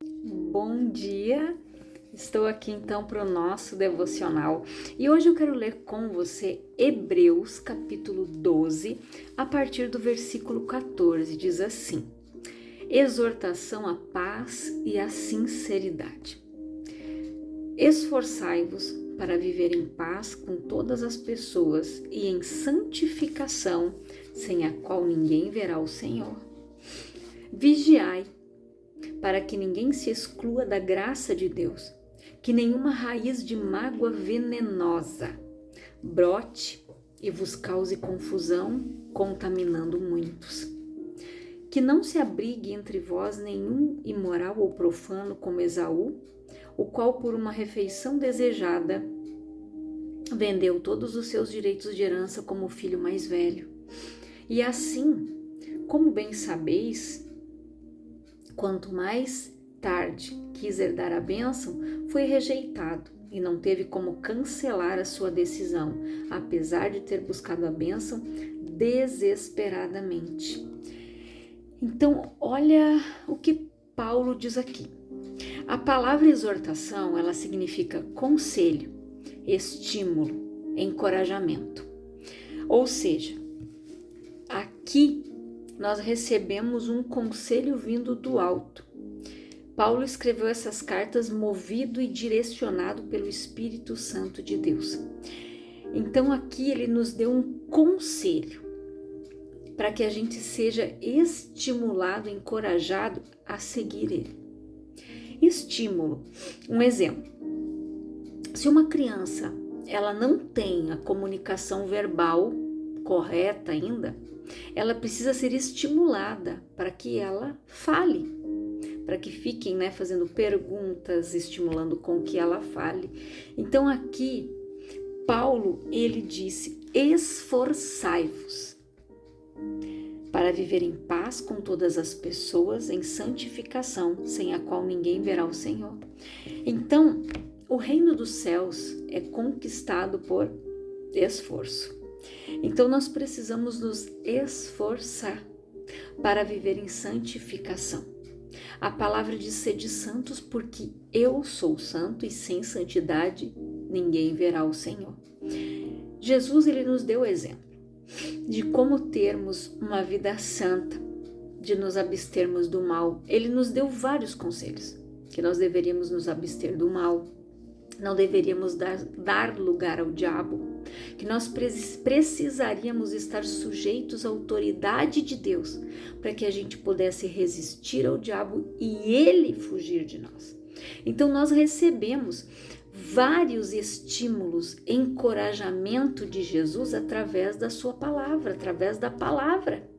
Bom dia! Estou aqui então para o nosso devocional e hoje eu quero ler com você Hebreus capítulo 12, a partir do versículo 14. Diz assim: exortação à paz e à sinceridade. Esforçai-vos para viver em paz com todas as pessoas e em santificação, sem a qual ninguém verá o Senhor. Vigiai, para que ninguém se exclua da graça de Deus, que nenhuma raiz de mágoa venenosa brote e vos cause confusão, contaminando muitos. Que não se abrigue entre vós nenhum imoral ou profano como Esaú, o qual por uma refeição desejada vendeu todos os seus direitos de herança como o filho mais velho. E assim, como bem sabeis, quanto mais tarde quis herdar a bênção, foi rejeitado e não teve como cancelar a sua decisão, apesar de ter buscado a bênção desesperadamente. Então, olha o que Paulo diz aqui. A palavra exortação, ela significa conselho, estímulo, encorajamento. Ou seja, aqui nós recebemos um conselho vindo do alto. Paulo escreveu essas cartas movido e direcionado pelo Espírito Santo de Deus. Então aqui ele nos deu um conselho para que a gente seja estimulado, encorajado a seguir ele. Estímulo, um exemplo. Se uma criança ela não tem a comunicação verbal correta ainda, ela precisa ser estimulada para que ela fale, para que fiquem fazendo perguntas, estimulando com que ela fale. Então aqui, Paulo, ele disse, esforçai-vos para viver em paz com todas as pessoas, em santificação, sem a qual ninguém verá o Senhor. Então, o reino dos céus é conquistado por esforço. Então nós precisamos nos esforçar para viver em santificação. A palavra diz: sede santos, porque eu sou santo e sem santidade ninguém verá o Senhor. Jesus, ele nos deu exemplo de como termos uma vida santa, de nos abstermos do mal. Ele nos deu vários conselhos, que nós deveríamos nos abster do mal, não deveríamos dar lugar ao diabo, que nós precisaríamos estar sujeitos à autoridade de Deus para que a gente pudesse resistir ao diabo e ele fugir de nós. Então nós recebemos vários estímulos, encorajamento de Jesus através da sua palavra, através da palavra.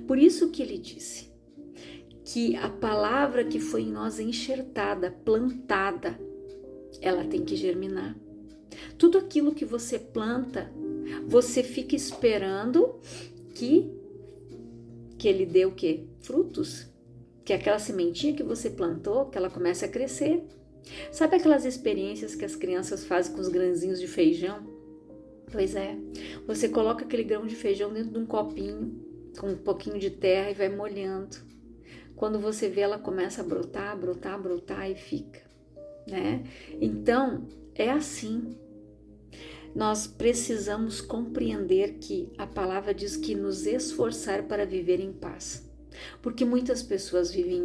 Por isso que ele disse que a palavra que foi em nós enxertada, plantada, ela tem que germinar. Tudo aquilo que você planta, você fica esperando que ele dê o quê? Frutos. Que aquela sementinha que você plantou, que ela comece a crescer. Sabe aquelas experiências que as crianças fazem com os grãozinhos de feijão? Pois é, você coloca aquele grão de feijão dentro de um copinho, com um pouquinho de terra e vai molhando. Quando você vê, ela começa a brotar, brotar, brotar e fica, né? Então, é assim. Nós precisamos compreender que a palavra diz que nos esforçar para viver em paz. Porque muitas pessoas vivem em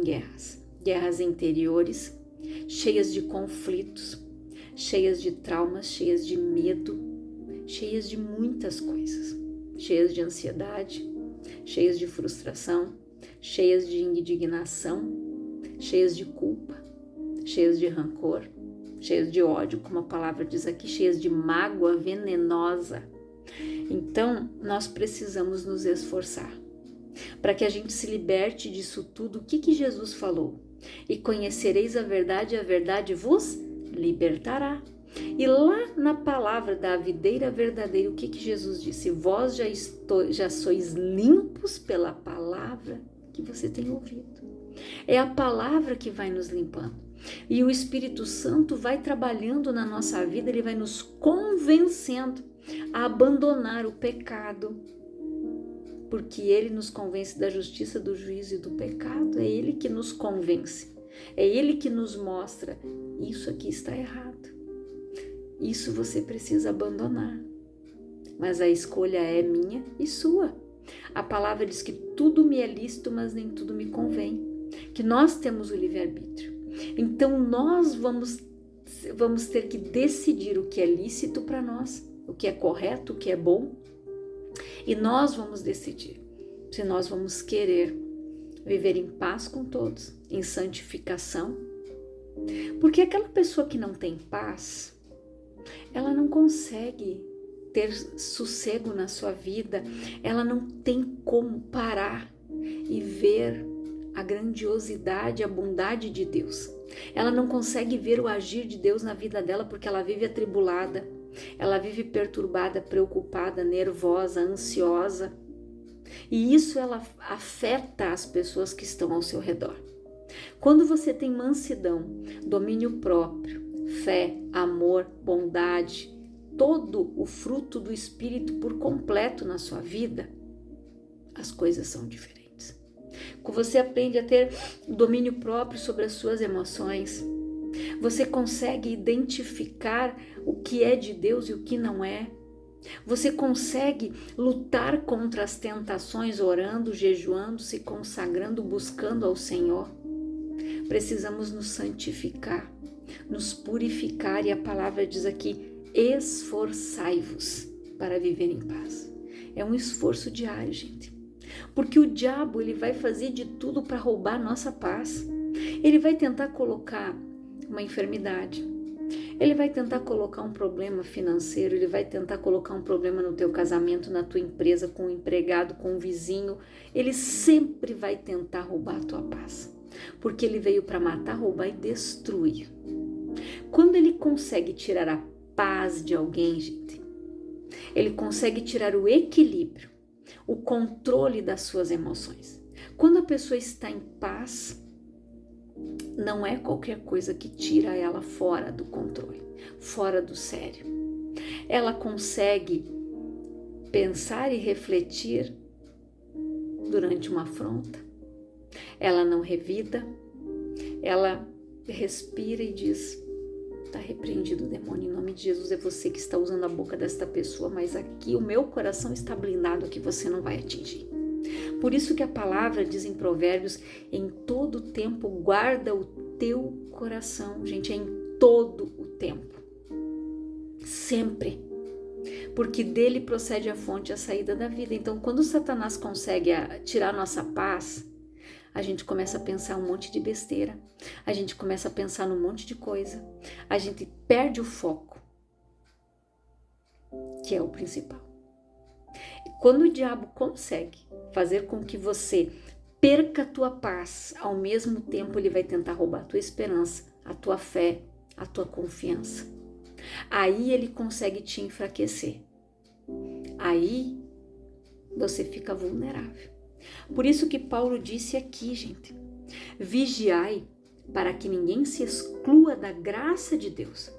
guerras interiores, cheias de conflitos, cheias de traumas, cheias de medo, cheias de muitas coisas, cheias de ansiedade, cheias de frustração, cheias de indignação, cheias de culpa, cheias de rancor, cheias de ódio, como a palavra diz aqui, cheias de mágoa venenosa. Então, nós precisamos nos esforçar para que a gente se liberte disso tudo. O que Jesus falou? E conhecereis a verdade vos libertará. E lá na palavra da videira verdadeira, o que Jesus disse? Vós já sois limpos pela palavra que você tem ouvido. É a palavra que vai nos limpando. E o Espírito Santo vai trabalhando na nossa vida, ele vai nos convencendo a abandonar o pecado, porque ele nos convence da justiça, do juízo e do pecado. É ele que nos convence É Ele que nos mostra, isso aqui está errado. Isso você precisa abandonar. Mas a escolha é minha e sua. A palavra diz que tudo me é lícito, mas nem tudo me convém. Que nós temos o livre-arbítrio. Então nós vamos ter que decidir o que é lícito para nós, o que é correto, o que é bom. E nós vamos decidir se nós vamos querer viver em paz com todos, em santificação. Porque aquela pessoa que não tem paz, ela não consegue ter sossego na sua vida, ela não tem como parar e ver a grandiosidade, a bondade de Deus. Ela não consegue ver o agir de Deus na vida dela porque ela vive atribulada, ela vive perturbada, preocupada, nervosa, ansiosa. E isso ela afeta as pessoas que estão ao seu redor. Quando você tem mansidão, domínio próprio, fé, amor, bondade, todo o fruto do Espírito por completo na sua vida, as coisas são diferentes. Quando você aprende a ter domínio próprio sobre as suas emoções, você consegue identificar o que é de Deus e o que não é. Você consegue lutar contra as tentações orando, jejuando, se consagrando, buscando ao Senhor. Precisamos nos santificar, nos purificar, e a palavra diz aqui: esforçai-vos para viver em paz. É um esforço diário, gente. Porque o diabo, ele vai fazer de tudo para roubar a nossa paz. Ele vai tentar colocar uma enfermidade. Ele vai tentar colocar um problema financeiro, ele vai tentar colocar um problema no teu casamento, na tua empresa, com o empregado, com o vizinho. Ele sempre vai tentar roubar a tua paz. Porque ele veio para matar, roubar e destruir. Quando ele consegue tirar a paz de alguém, gente, ele consegue tirar o equilíbrio, o controle das suas emoções. Quando a pessoa está em paz, não é qualquer coisa que tira ela fora do controle, fora do sério. Ela consegue pensar e refletir durante uma afronta. Ela não revida, ela respira e diz: está repreendido o demônio, em nome de Jesus. É você que está usando a boca desta pessoa, mas aqui o meu coração está blindado, que você não vai atingir. Por isso que a palavra diz em Provérbios: em todo tempo guarda o teu coração. Gente, é em todo o tempo. Sempre. Porque dele procede a fonte, a saída da vida. Então, quando Satanás consegue tirar nossa paz, a gente começa a pensar um monte de besteira. A gente começa a pensar num monte de coisa. A gente perde o foco, que é o principal. Quando o diabo consegue fazer com que você perca a tua paz, ao mesmo tempo ele vai tentar roubar a tua esperança, a tua fé, a tua confiança. Aí ele consegue te enfraquecer. Aí você fica vulnerável. Por isso que Paulo disse aqui, gente: vigiai para que ninguém se exclua da graça de Deus,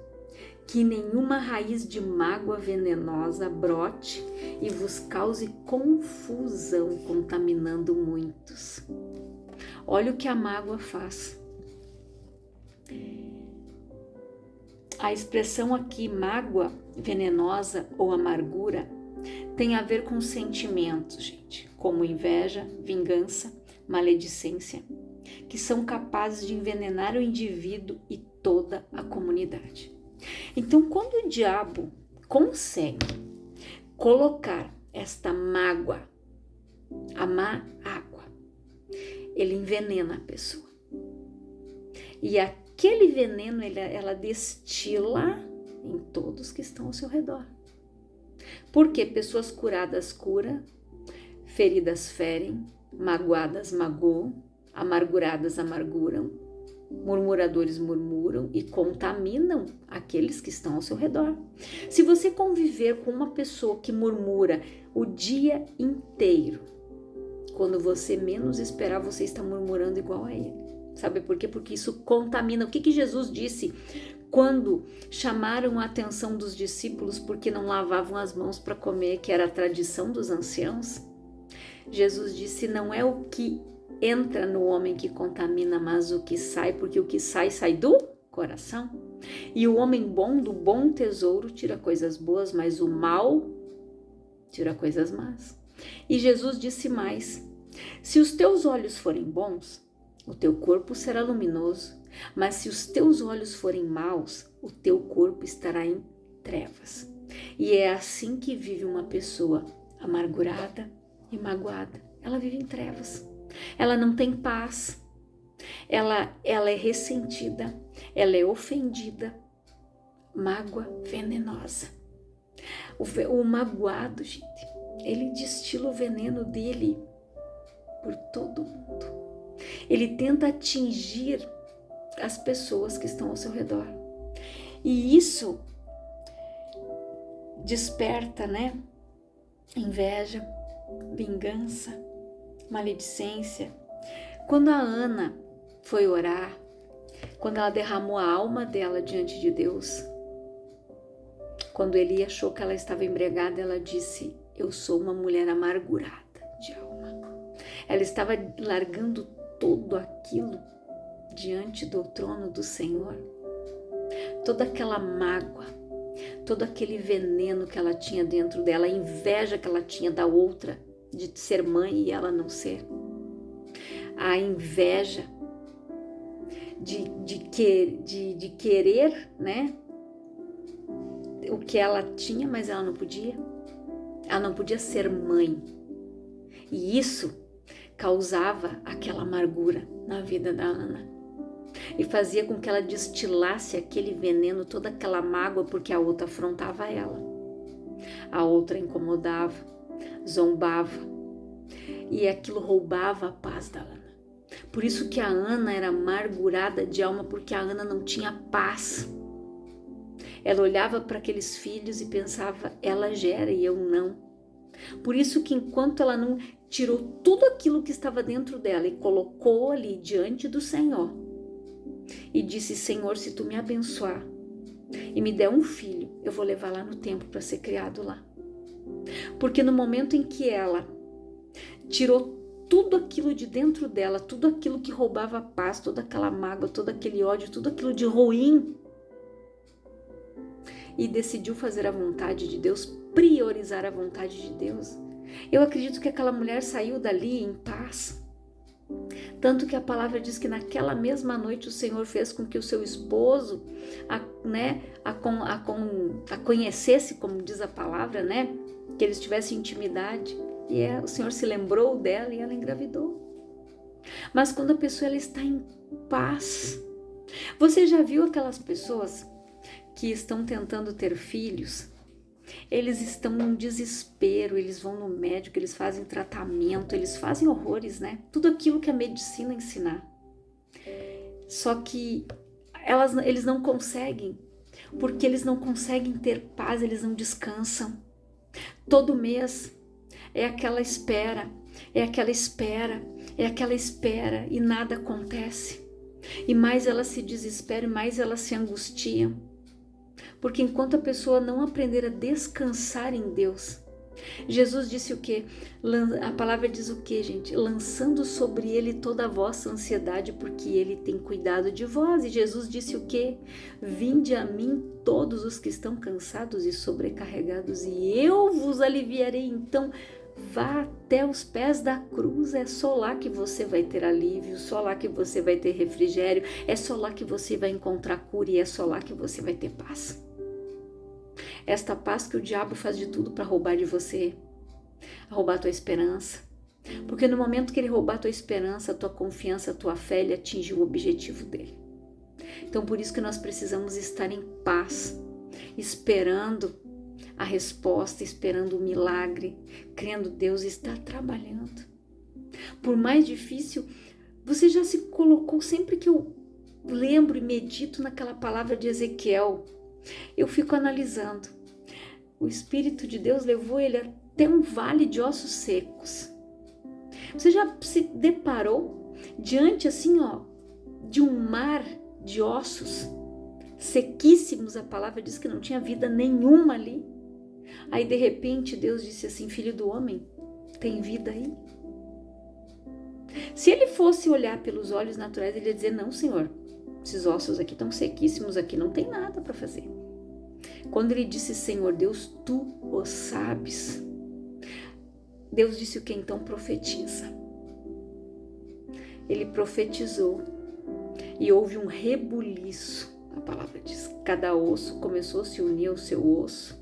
que nenhuma raiz de mágoa venenosa brote e vos cause confusão, contaminando muitos. Olha o que a mágoa faz. A expressão aqui, mágoa venenosa ou amargura, tem a ver com sentimentos, gente, como inveja, vingança, maledicência, que são capazes de envenenar o indivíduo e toda a comunidade. Então, quando o diabo consegue colocar esta mágoa, a má água, ele envenena a pessoa. E aquele veneno, ela destila em todos que estão ao seu redor. Porque pessoas curadas curam, feridas ferem, magoadas magoam, amarguradas amarguram, murmuradores murmuram e contaminam aqueles que estão ao seu redor. Se você conviver com uma pessoa que murmura o dia inteiro, quando você menos esperar, você está murmurando igual a ele. Sabe por quê? Porque isso contamina. O que Jesus disse quando chamaram a atenção dos discípulos porque não lavavam as mãos para comer, que era a tradição dos anciãos? Jesus disse: não é o que entra no homem que contamina, mas o que sai, porque o que sai, sai do coração. E o homem bom do bom tesouro tira coisas boas, mas o mal tira coisas más. E Jesus disse mais: se os teus olhos forem bons, o teu corpo será luminoso, mas se os teus olhos forem maus, o teu corpo estará em trevas. E é assim que vive uma pessoa amargurada e magoada. Ela vive em trevas. Ela não tem paz. Ela é ressentida. Ela é ofendida. Mágoa venenosa. O magoado, gente, ele destila o veneno dele por todo mundo. Ele tenta atingir as pessoas que estão ao seu redor. E isso desperta, né? Inveja, vingança, maledicência. Quando a Ana foi orar, quando ela derramou a alma dela diante de Deus, quando Eli achou que ela estava embriagada, ela disse: eu sou uma mulher amargurada de alma. Ela estava largando tudo aquilo diante do trono do Senhor. Toda aquela mágoa, todo aquele veneno que ela tinha dentro dela, a inveja que ela tinha da outra, de ser mãe e ela não ser. A inveja de querer, né? O que ela tinha, mas ela não podia. Ela não podia ser mãe. E isso causava aquela amargura na vida da Ana. E fazia com que ela destilasse aquele veneno, toda aquela mágoa, porque a outra afrontava ela. A outra incomodava, zombava. E aquilo roubava a paz da Ana. Por isso que a Ana era amargurada de alma, porque a Ana não tinha paz. Ela olhava para aqueles filhos e pensava: ela gera e eu não. Por isso que enquanto ela não tirou tudo aquilo que estava dentro dela e colocou ali diante do Senhor e disse: Senhor, se tu me abençoar e me der um filho, eu vou levar lá no templo para ser criado lá. Porque no momento em que ela tirou tudo aquilo de dentro dela, tudo aquilo que roubava a paz, toda aquela mágoa, todo aquele ódio, tudo aquilo de ruim, e decidiu fazer a vontade de Deus, priorizar a vontade de Deus, eu acredito que aquela mulher saiu dali em paz. Tanto que a palavra diz que naquela mesma noite o Senhor fez com que o seu esposo a conhecesse, como diz a palavra, né? Que eles tivessem intimidade. E o Senhor se lembrou dela e ela engravidou. Mas quando a pessoa ela está em paz, você já viu aquelas pessoas que estão tentando ter filhos? Eles estão num desespero, eles vão no médico, eles fazem tratamento, eles fazem horrores, né? Tudo aquilo que a medicina ensinar. Só que eles não conseguem, porque eles não conseguem ter paz, eles não descansam. Todo mês é aquela espera, é aquela espera, é aquela espera e nada acontece. E mais elas se desesperam, mais elas se angustiam. Porque enquanto a pessoa não aprender a descansar em Deus, Jesus disse o quê? A palavra diz o quê, gente? Lançando sobre ele toda a vossa ansiedade, porque ele tem cuidado de vós. E Jesus disse o quê? Vinde a mim todos os que estão cansados e sobrecarregados, e eu vos aliviarei. Então, vá até os pés da cruz, é só lá que você vai ter alívio, só lá que você vai ter refrigério, é só lá que você vai encontrar cura e é só lá que você vai ter paz. Esta paz que o diabo faz de tudo para roubar de você, roubar a tua esperança. Porque no momento que ele roubar a tua esperança, a tua confiança, a tua fé, ele atinge o objetivo dele. Então por isso que nós precisamos estar em paz, esperando a resposta, esperando o milagre, crendo Deus está trabalhando. Por mais difícil, você já se colocou, sempre que eu lembro e medito naquela palavra de Ezequiel, eu fico analisando. O Espírito de Deus levou ele até um vale de ossos secos. Você já se deparou diante assim, de um mar de ossos sequíssimos? A palavra diz que não tinha vida nenhuma ali. Aí de repente Deus disse assim: filho do homem, tem vida aí? Se ele fosse olhar pelos olhos naturais, ele ia dizer, não, Senhor, esses ossos aqui estão sequíssimos, aqui não tem nada para fazer. Quando ele disse, Senhor Deus, tu o sabes, Deus disse o que? Então profetiza. Ele profetizou e houve um rebuliço, a palavra diz. Cada osso começou a se unir ao seu osso,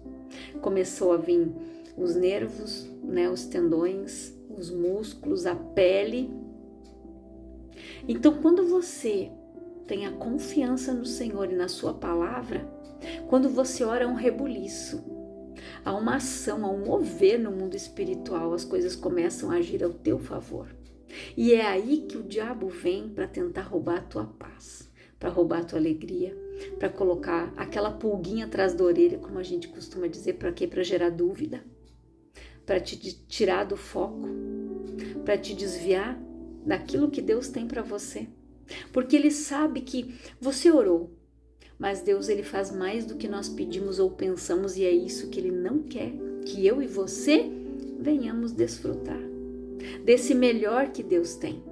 começou a vir os nervos, né, os tendões, os músculos, a pele. Então, quando você tem a confiança no Senhor e na sua palavra, quando você ora, há um rebuliço, há uma ação, há um mover no mundo espiritual, as coisas começam a agir ao teu favor. E é aí que o diabo vem para tentar roubar a tua paz, para roubar a tua alegria, para colocar aquela pulguinha atrás da orelha, como a gente costuma dizer, para quê? Para gerar dúvida, para te tirar do foco, para te desviar daquilo que Deus tem para você. Porque Ele sabe que você orou, mas Deus, Ele faz mais do que nós pedimos ou pensamos, e é isso que Ele não quer, que eu e você venhamos desfrutar desse melhor que Deus tem.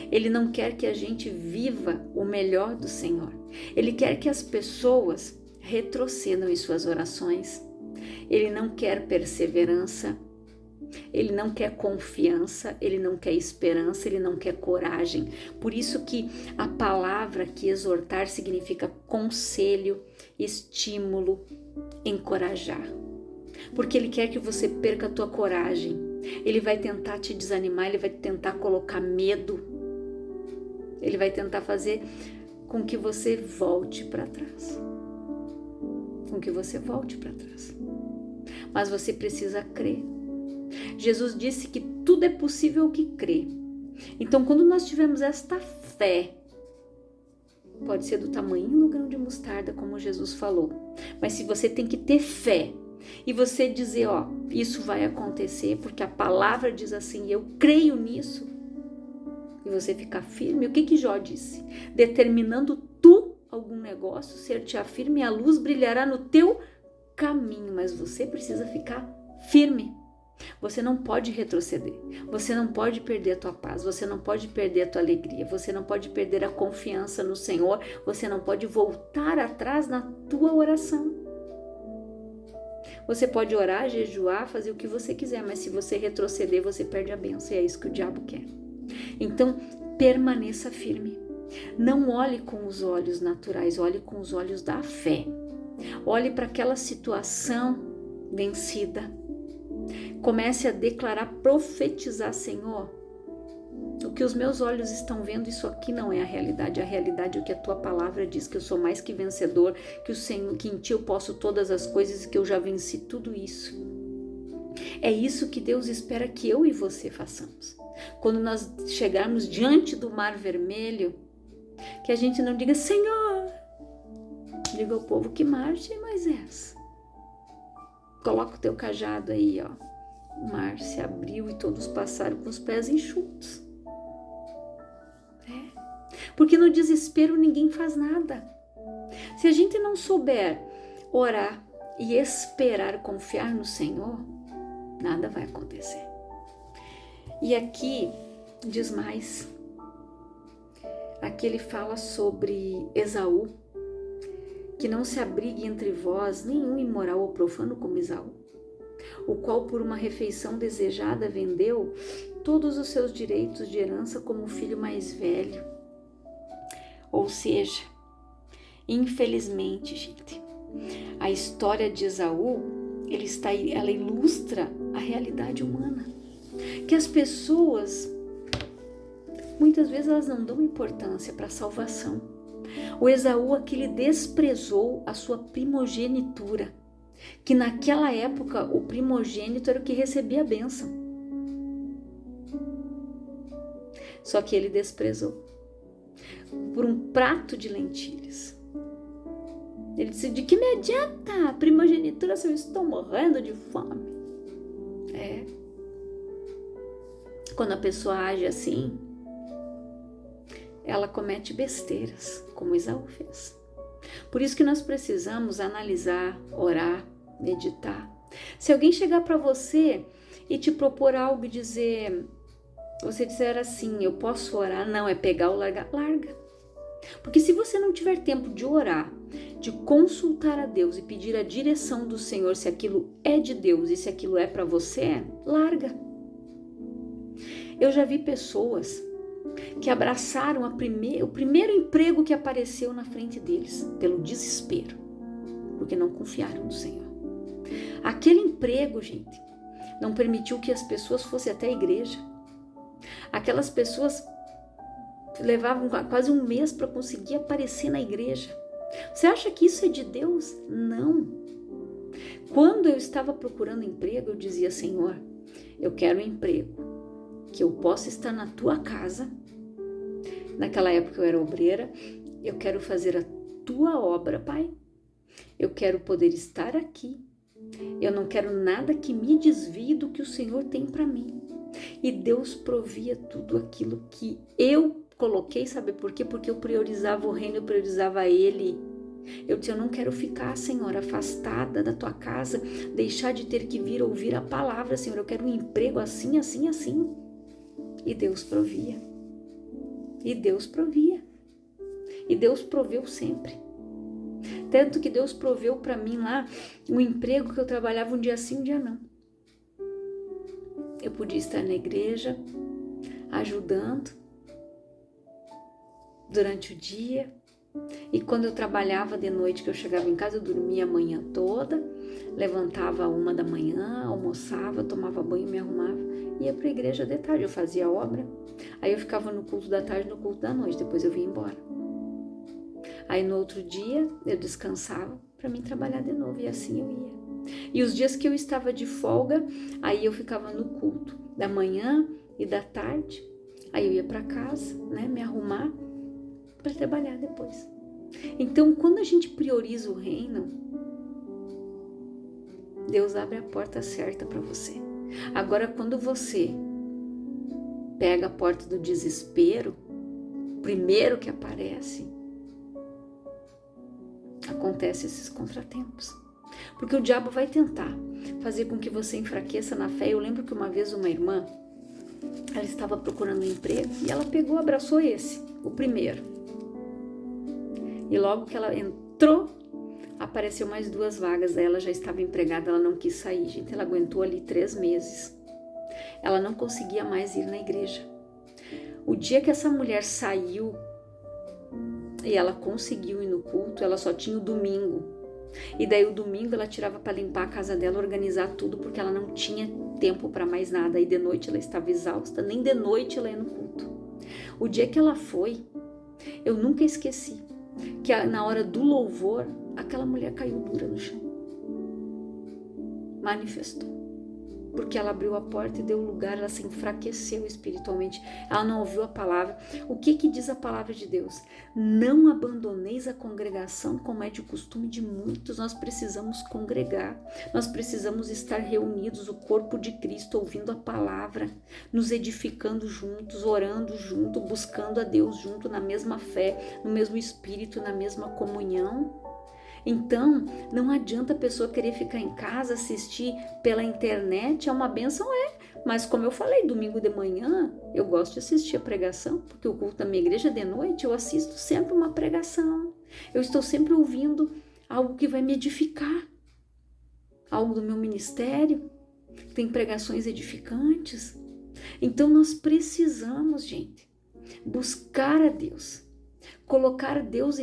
Ele não quer que a gente viva o melhor do Senhor. Ele quer que as pessoas retrocedam em suas orações. Ele não quer perseverança. Ele não quer confiança. Ele não quer esperança. Ele não quer coragem. Por isso que a palavra que exortar significa conselho, estímulo, encorajar. Porque Ele quer que você perca a tua coragem. Ele vai tentar te desanimar, ele vai tentar colocar medo, ele vai tentar fazer com que você volte para trás. Mas você precisa crer. Jesus disse que tudo é possível que crê. Então, quando nós tivermos esta fé, pode ser do tamanho do grão de mostarda, como Jesus falou, mas se você tem que ter fé, e você dizer, ó, isso vai acontecer porque a palavra diz assim, eu creio nisso, e você ficar firme. O que Jó disse? Determinando tu algum negócio, ser-te-á firme, a luz brilhará no teu caminho, mas você precisa ficar firme. Você não pode retroceder, você não pode perder a tua paz, você não pode perder a tua alegria, você não pode perder a confiança no Senhor, você não pode voltar atrás na tua oração. Você pode orar, jejuar, fazer o que você quiser, mas se você retroceder, você perde a bênção, e é isso que o diabo quer. Então, permaneça firme. Não olhe com os olhos naturais, olhe com os olhos da fé. Olhe para aquela situação vencida. Comece a declarar, profetizar, Senhor, o que os meus olhos estão vendo, isso aqui não é a realidade é o que a tua palavra diz, que eu sou mais que vencedor, que o Senhor, que em ti eu posso todas as coisas e que eu já venci tudo isso. É isso que Deus espera que eu e você façamos. Quando nós chegarmos diante do Mar Vermelho, que a gente não diga, Senhor, diga ao povo que marche, Moisés. Coloca o teu cajado aí, ó. O mar se abriu e todos passaram com os pés enxutos. Porque no desespero ninguém faz nada. Se a gente não souber orar e esperar, confiar no Senhor, nada vai acontecer. E aqui diz mais. Aqui ele fala sobre Esaú, que não se abrigue entre vós nenhum imoral ou profano como Esaú, o qual por uma refeição desejada vendeu todos os seus direitos de herança como o filho mais velho. Ou seja, infelizmente, gente, a história de Esaú, ela ilustra a realidade humana, que as pessoas, muitas vezes elas não dão importância para a salvação. O Esaú aqui, ele desprezou a sua primogenitura, que naquela época o primogênito era o que recebia a bênção. Só que ele desprezou por um prato de lentilhas. Ele disse, de que me adianta a primogenitura se eu estou morrendo de fome? Quando a pessoa age assim, ela comete besteiras, como Esaú fez. Por isso que nós precisamos analisar, orar, meditar. Se alguém chegar para você e te propor algo e dizer, você disser assim, eu posso orar, não, é pegar ou largar, larga. Porque se você não tiver tempo de orar, de consultar a Deus e pedir a direção do Senhor, se aquilo é de Deus e se aquilo é para você, larga. Eu já vi pessoas que abraçaram o primeiro emprego que apareceu na frente deles, pelo desespero, porque não confiaram no Senhor. Aquele emprego, gente, não permitiu que as pessoas fossem até a igreja. Aquelas pessoas levavam quase um mês para conseguir aparecer na igreja. Você acha que isso é de Deus? Não. Quando eu estava procurando emprego, eu dizia, Senhor, eu quero um emprego que eu possa estar na tua casa. Naquela época eu era obreira. Eu quero fazer a tua obra, Pai. Eu quero poder estar aqui. Eu não quero nada que me desvie do que o Senhor tem para mim. E Deus provia tudo aquilo que eu coloquei, sabe por quê? Porque eu priorizava o reino, eu priorizava Ele. Eu disse, eu não quero ficar, Senhor, afastada da tua casa, deixar de ter que vir ouvir a palavra, Senhor. Eu quero um emprego assim, assim, assim. E Deus provia. E Deus provia. E Deus proveu sempre. Tanto que Deus proveu para mim lá um emprego que eu trabalhava um dia sim, um dia não. Eu podia estar na igreja, ajudando durante o dia. E quando eu trabalhava de noite, que eu chegava em casa, eu dormia a manhã toda, levantava 1 da manhã, almoçava, tomava banho, me arrumava, ia para a igreja de tarde, eu fazia obra. Aí eu ficava no culto da tarde, no culto da noite, depois eu vinha embora. Aí no outro dia eu descansava para mim trabalhar de novo e assim eu ia. E os dias que eu estava de folga, aí eu ficava no culto da manhã e da tarde. Aí eu ia para casa, né, me arrumar para trabalhar depois. Então, quando a gente prioriza o reino, Deus abre a porta certa para você. Agora, quando você pega a porta do desespero, primeiro que aparece, acontece esses contratempos. Porque o diabo vai tentar fazer com que você enfraqueça na fé. Eu lembro que uma vez uma irmã, ela estava procurando um emprego e ela pegou, abraçou o primeiro. E logo que ela entrou, apareceu mais 2 vagas. Ela já estava empregada, ela não quis sair, gente. Ela aguentou ali 3 meses. Ela não conseguia mais ir na igreja. O dia que essa mulher saiu e ela conseguiu ir no culto, ela só tinha o domingo. E daí o domingo ela tirava para limpar a casa dela, organizar tudo, porque ela não tinha tempo para mais nada. E de noite ela estava exausta, nem de noite ela ia no culto. O dia que ela foi, eu nunca esqueci, que na hora do louvor, aquela mulher caiu dura no chão. Manifestou. Porque ela abriu a porta e deu lugar, ela se enfraqueceu espiritualmente, ela não ouviu a palavra. O que diz a palavra de Deus? Não abandoneis a congregação, como é de costume de muitos. Nós precisamos congregar, nós precisamos estar reunidos, o corpo de Cristo, ouvindo a palavra, nos edificando juntos, orando junto, buscando a Deus junto, na mesma fé, no mesmo espírito, na mesma comunhão. Então, não adianta a pessoa querer ficar em casa, assistir pela internet, é uma bênção, mas como eu falei, domingo de manhã, eu gosto de assistir a pregação, porque o culto da minha igreja de noite, eu assisto sempre uma pregação, eu estou sempre ouvindo algo que vai me edificar, algo do meu ministério, tem pregações edificantes. Então, nós precisamos, gente, buscar a Deus, colocar Deus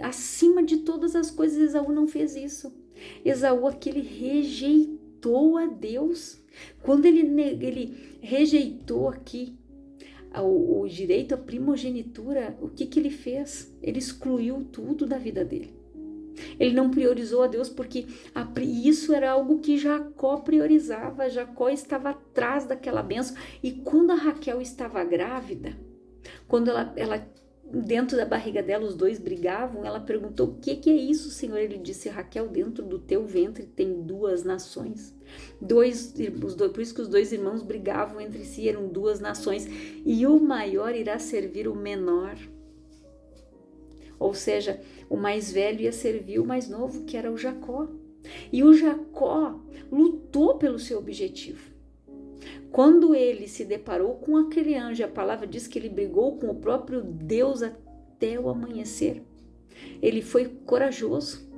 acima de todas as coisas. Esaú não fez isso. Esaú, aquele rejeitou a Deus. Quando ele rejeitou aqui o direito à primogenitura, o que ele fez? Ele excluiu tudo da vida dele. Ele não priorizou a Deus, porque isso era algo que Jacó priorizava. Jacó estava atrás daquela bênção. E quando a Raquel estava grávida, quando ela dentro da barriga dela, os dois brigavam, ela perguntou, o que é isso, Senhor? Ele disse, Raquel, dentro do teu ventre tem 2 nações. Por isso que os 2 irmãos brigavam entre si, eram 2 nações, e o maior irá servir o menor. Ou seja, o mais velho ia servir o mais novo, que era o Jacó. E o Jacó lutou pelo seu objetivo. Quando ele se deparou com aquele anjo, a palavra diz que ele brigou com o próprio Deus até o amanhecer. Ele foi corajoso.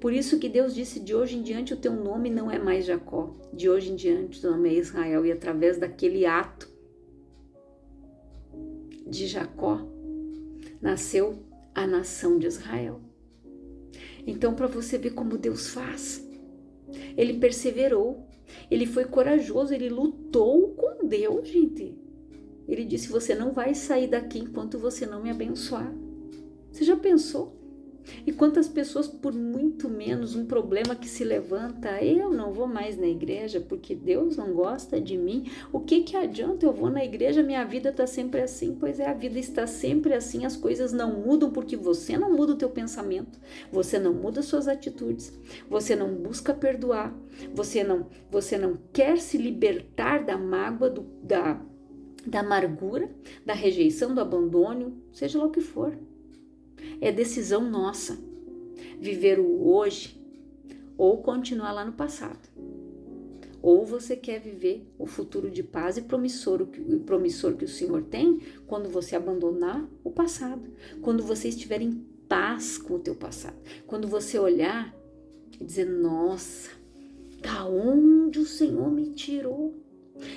Por isso que Deus disse, de hoje em diante o teu nome não é mais Jacó, de hoje em diante o teu nome é Israel. E através daquele ato de Jacó, nasceu a nação de Israel. Então, para você ver como Deus faz, ele perseverou, ele foi corajoso, ele lutou com Deus, gente. Ele disse, você não vai sair daqui enquanto você não me abençoar. Você já pensou? E quantas pessoas, por muito menos um problema que se levanta, eu não vou mais na igreja porque Deus não gosta de mim. O que adianta? Eu vou na igreja, minha vida está sempre assim. Pois é, a vida está sempre assim, as coisas não mudam porque você não muda o teu pensamento, você não muda suas atitudes, você não busca perdoar, você não quer se libertar da mágoa, da amargura, da rejeição, do abandono, seja lá o que for. É decisão nossa viver o hoje ou continuar lá no passado. Ou você quer viver o futuro de paz e promissor que o Senhor tem quando você abandonar o passado, quando você estiver em paz com o teu passado, quando você olhar e dizer, nossa, da onde o Senhor me tirou?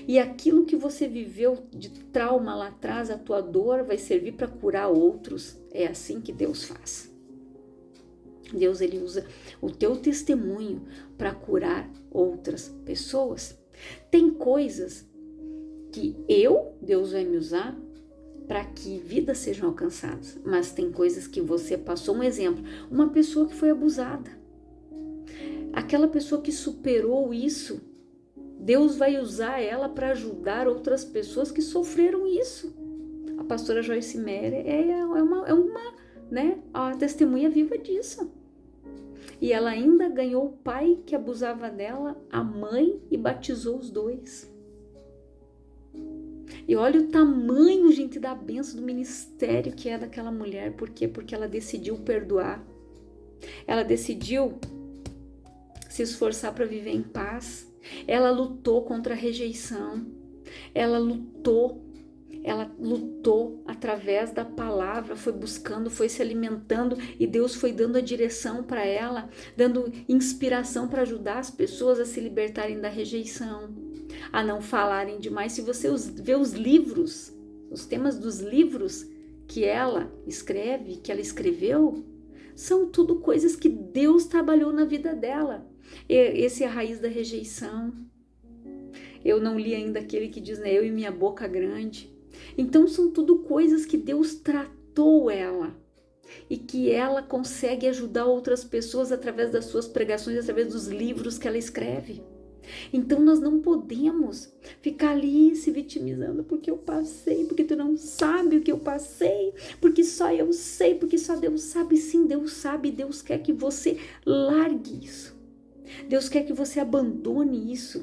E aquilo que você viveu de trauma lá atrás, a tua dor vai servir para curar outros. É assim que Deus faz. Deus, ele usa o teu testemunho para curar outras pessoas. Tem coisas que Deus vai me usar para que vidas sejam alcançadas, mas tem coisas que você passou. Um exemplo, uma pessoa que foi abusada, aquela pessoa que superou isso, Deus vai usar ela para ajudar outras pessoas que sofreram isso. A pastora Joyce Meyer é a testemunha viva disso. E ela ainda ganhou o pai que abusava dela, a mãe, e batizou os dois. E olha o tamanho, gente, da bênção do ministério que é daquela mulher. Por quê? Porque ela decidiu perdoar. Ela decidiu se esforçar para viver em paz. Ela lutou contra a rejeição, ela lutou através da palavra, foi buscando, foi se alimentando e Deus foi dando a direção para ela, dando inspiração para ajudar as pessoas a se libertarem da rejeição, a não falarem demais. Se você vê os livros, os temas dos livros que ela escreve, que ela escreveu, são tudo coisas que Deus trabalhou na vida dela. Esse é a raiz da rejeição. Eu não li ainda aquele que diz, né, eu e minha boca grande. Então são tudo coisas que Deus tratou ela e que ela consegue ajudar outras pessoas através das suas pregações, através dos livros que ela escreve. Então nós não podemos ficar ali se vitimizando porque eu passei, porque tu não sabe o que eu passei, porque só eu sei, porque só Deus sabe. Sim, Deus sabe, Deus quer que você largue isso. Deus quer que você abandone isso,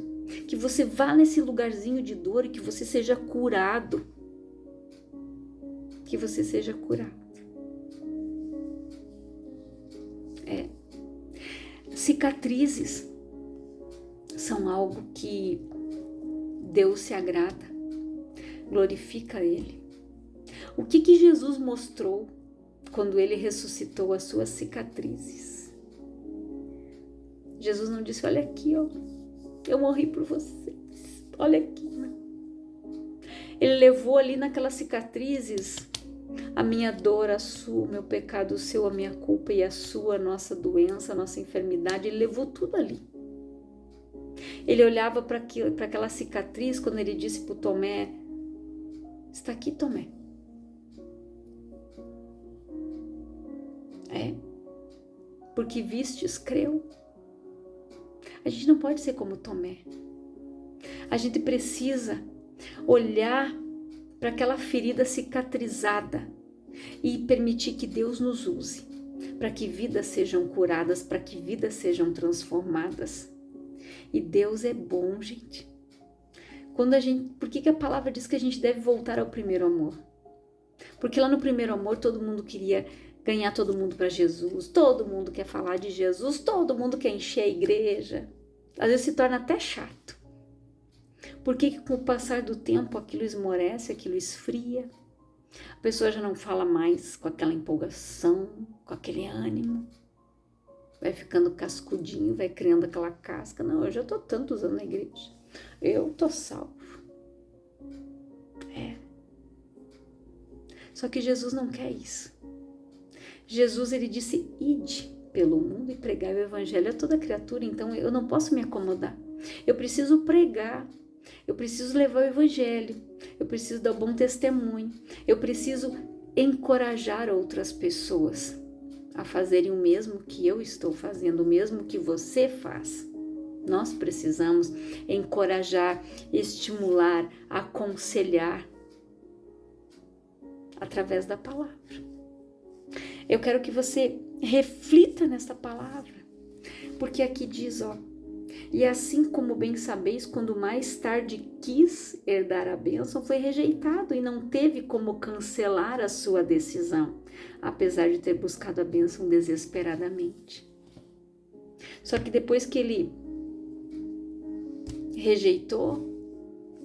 que você vá nesse lugarzinho de dor e que você seja curado. Que você seja curado. Cicatrizes são algo que Deus se agrada, glorifica Ele. O que Jesus mostrou quando Ele ressuscitou as suas cicatrizes? Jesus não disse, olha aqui, ó, eu morri por vocês, olha aqui. Ele levou ali naquelas cicatrizes a minha dor, a sua, o meu pecado, o seu, a minha culpa e a sua, a nossa doença, a nossa enfermidade. Ele levou tudo ali. Ele olhava para aquela cicatriz quando ele disse para o Tomé, está aqui, Tomé. Porque vistes, creu. A gente não pode ser como Tomé. A gente precisa olhar para aquela ferida cicatrizada e permitir que Deus nos use para que vidas sejam curadas, para que vidas sejam transformadas. E Deus é bom, gente. Por que a palavra diz que a gente deve voltar ao primeiro amor? Porque lá no primeiro amor todo mundo queria ganhar todo mundo para Jesus, todo mundo quer falar de Jesus, todo mundo quer encher a igreja. Às vezes se torna até chato. Por que que com o passar do tempo aquilo esmorece, aquilo esfria? A pessoa já não fala mais com aquela empolgação, com aquele ânimo. Vai ficando cascudinho, vai criando aquela casca. Não, eu já estou tantos anos na igreja. Eu estou salvo. Só que Jesus não quer isso. Jesus, ele disse, ide pelo mundo e pregai o evangelho a toda criatura. Então eu não posso me acomodar. Eu preciso pregar. Eu preciso levar o evangelho. Eu preciso dar um bom testemunho. Eu preciso encorajar outras pessoas a fazerem o mesmo que eu estou fazendo, o mesmo que você faz. Nós precisamos encorajar, estimular, aconselhar através da palavra. Eu quero que você reflita nessa palavra, porque aqui diz, e assim como bem sabeis, quando mais tarde quis herdar a bênção, foi rejeitado e não teve como cancelar a sua decisão, apesar de ter buscado a bênção desesperadamente. Só que depois que ele rejeitou,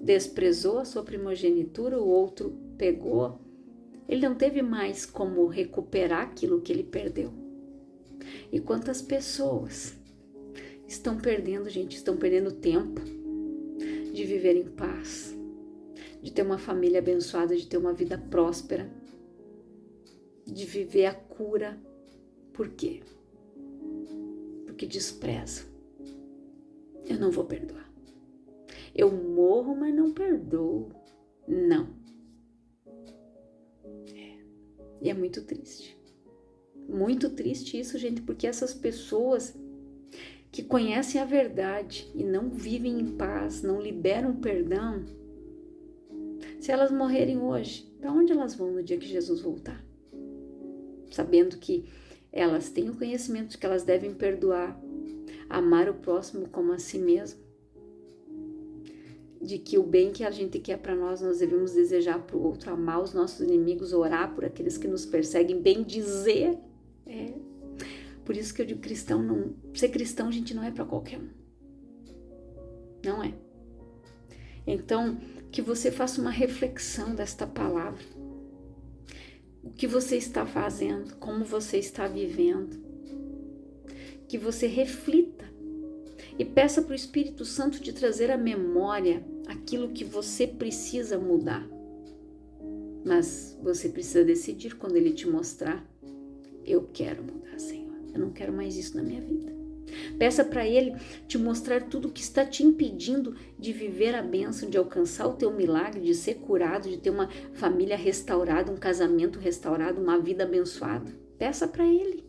desprezou a sua primogenitura, o outro pegou, ele não teve mais como recuperar aquilo que ele perdeu. E quantas pessoas estão perdendo, gente, estão perdendo tempo de viver em paz, de ter uma família abençoada, de ter uma vida próspera, de viver a cura. Por quê? Porque desprezam. Eu não vou perdoar. Eu morro, mas não perdoo. Não. E é muito triste. Muito triste isso, gente, porque essas pessoas que conhecem a verdade e não vivem em paz, não liberam perdão, se elas morrerem hoje, para onde elas vão no dia que Jesus voltar? Sabendo que elas têm o conhecimento de que elas devem perdoar, amar o próximo como a si mesmo, de que o bem que a gente quer para nós devemos desejar para o outro, amar os nossos inimigos, orar por aqueles que nos perseguem, bem dizer. Por isso que eu digo, ser cristão, gente, não é para qualquer um. Não é. Então, que você faça uma reflexão desta palavra. O que você está fazendo, como você está vivendo. Que você reflita e peça para o Espírito Santo te trazer à memória aquilo que você precisa mudar. Mas você precisa decidir quando Ele te mostrar. Eu quero mudar, Senhor. Eu não quero mais isso na minha vida. Peça para Ele te mostrar tudo que está te impedindo de viver a bênção, de alcançar o teu milagre, de ser curado, de ter uma família restaurada, um casamento restaurado, uma vida abençoada. Peça para Ele.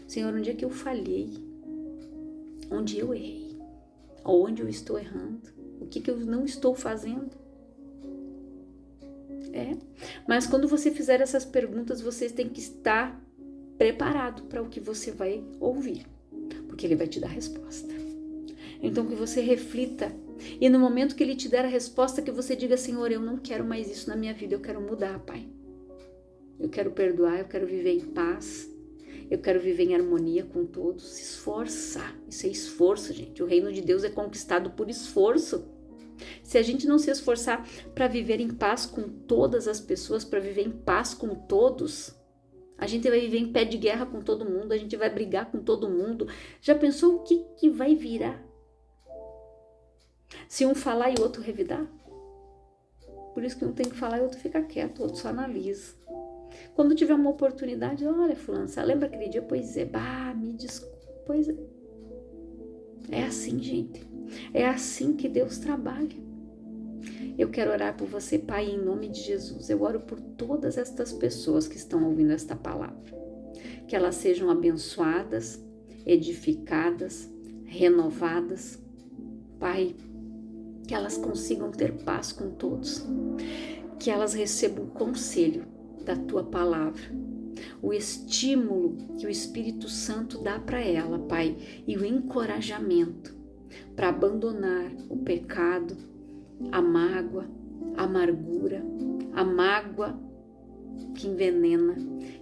Senhor, onde é que eu falhei? Onde eu errei? Onde eu estou errando? O que eu não estou fazendo? Mas quando você fizer essas perguntas, você tem que estar preparado para o que você vai ouvir, porque Ele vai te dar a resposta. Então que você reflita e no momento que Ele te der a resposta, que você diga, Senhor, eu não quero mais isso na minha vida, eu quero mudar, Pai. Eu quero perdoar, eu quero viver em paz, eu quero viver em harmonia com todos. Se esforçar, isso é esforço, gente. O reino de Deus é conquistado por esforço. Se a gente não se esforçar para viver em paz com todas as pessoas, para viver em paz com todos, a gente vai viver em pé de guerra com todo mundo, a gente vai brigar com todo mundo. Já pensou o que vai virar? Se um falar e o outro revidar? Por isso que um tem que falar e o outro fica quieto, o outro só analisa. Quando tiver uma oportunidade, olha, fulano, você lembra aquele dia? Pois é, me desculpa, pois é. É assim, gente. É assim que Deus trabalha. Eu quero orar por você, Pai, em nome de Jesus. Eu oro por todas estas pessoas que estão ouvindo esta palavra. Que elas sejam abençoadas, edificadas, renovadas. Pai, que elas consigam ter paz com todos. Que elas recebam o conselho da Tua palavra. O estímulo que o Espírito Santo dá para ela, Pai, e o encorajamento para abandonar o pecado, a mágoa, a amargura, a mágoa que envenena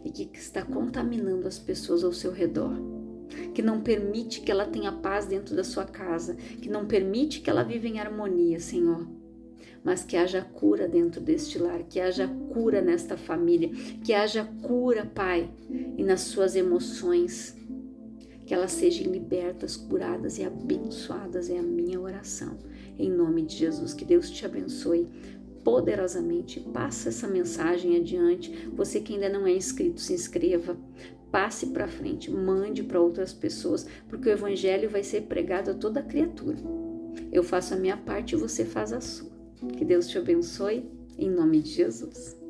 e que está contaminando as pessoas ao seu redor. que não permite que ela tenha paz dentro da sua casa, que não permite que ela viva em harmonia, Senhor. Mas que haja cura dentro deste lar, que haja cura nesta família, que haja cura, Pai, e nas suas emoções, que elas sejam libertas, curadas e abençoadas, é a minha oração. Em nome de Jesus, que Deus te abençoe poderosamente. Passa essa mensagem adiante. Você que ainda não é inscrito, se inscreva. Passe para frente, mande para outras pessoas, porque o evangelho vai ser pregado a toda criatura. Eu faço a minha parte e você faz a sua. Que Deus te abençoe, em nome de Jesus.